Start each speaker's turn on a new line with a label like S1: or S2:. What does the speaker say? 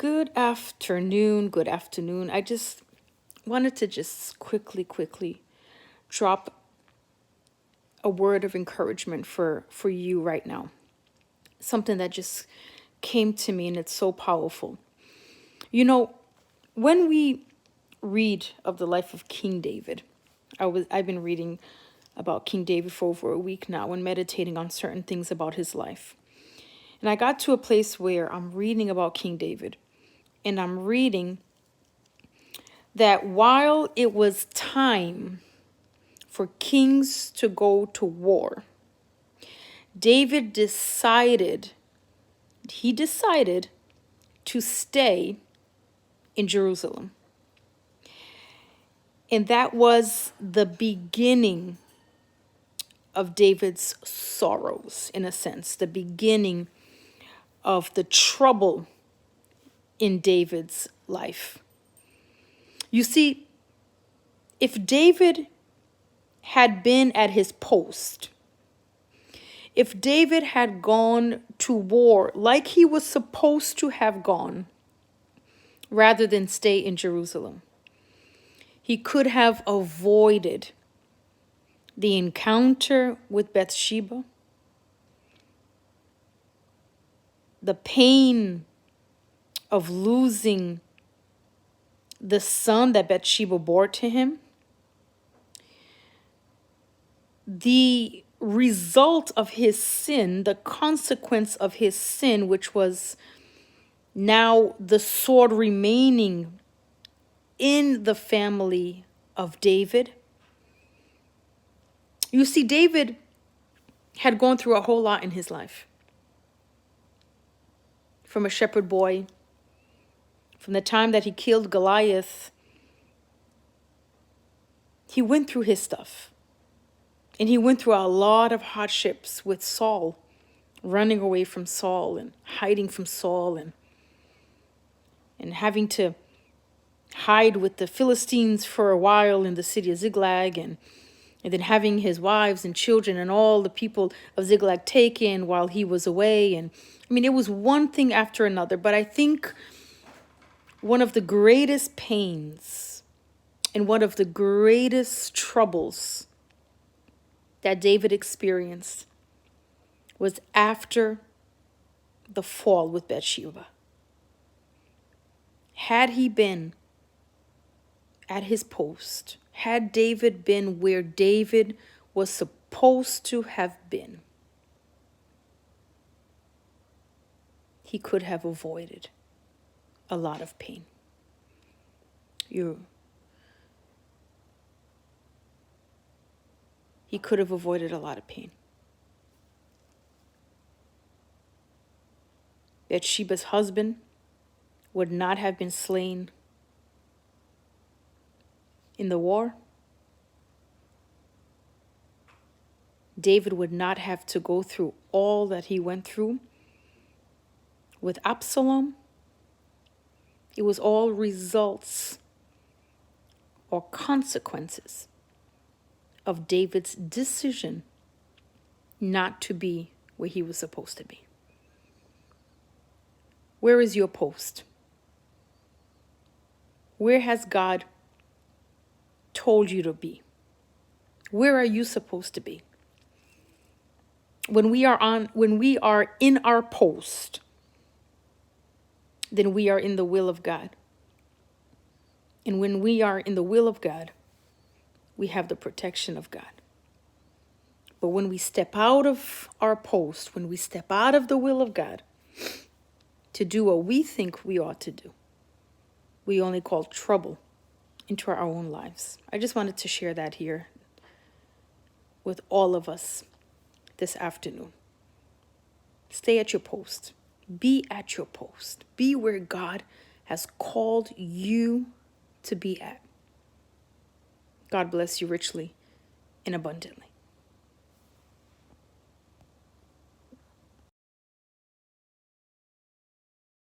S1: Good afternoon. Good afternoon. I just wanted to just quickly drop a word of encouragement for you right now. Something that just came to me and it's so powerful. You know, when we read of the life of King David, I've been reading about King David for over a week now and meditating on certain things about his life. And I got to a place where I'm reading about King David and I'm reading that while it was time for kings to go to war, David decided to stay in Jerusalem. And that was the beginning of David's sorrows, in a sense, the beginning of the trouble in David's life. You see, if David had been at his post, if David had gone to war like he was supposed to have gone, rather than stay in Jerusalem, he could have avoided the encounter with Bathsheba, the pain of losing the son that Bathsheba bore to him, the result of his sin, the consequence of his sin, which was now the sword remaining in the family of David. You see, David had gone through a whole lot in his life. From a shepherd boy, from the time that he killed Goliath, he went through his stuff. And he went through a lot of hardships with Saul, running away from Saul and hiding from Saul and having to hide with the Philistines for a while in the city of Ziklag, and then having his wives and children and all the people of Ziklag taken while he was away. And I mean, it was one thing after another. But I think one of the greatest pains and one of the greatest troubles that David experienced was after the fall with Bathsheba. Had he been at his post, had David been where David was supposed to have been, he could have avoided a lot of pain. He could have avoided a lot of pain. Bathsheba's husband would not have been slain in the war. David would not have to go through all that he went through with Absalom. It was all results or consequences of David's decision not to be where he was supposed to be. Where is your post? Where has God told you to be? Where are you supposed to be? When we are in our post, then we are in the will of God. And when we are in the will of God, we have the protection of God. But when we step out of our post, when we step out of the will of God to do what we think we ought to do, we only call trouble into our own lives. I just wanted to share that here with all of us this afternoon. Stay at your post. Be at your post. Be where God has called you to be at. God bless you richly and abundantly.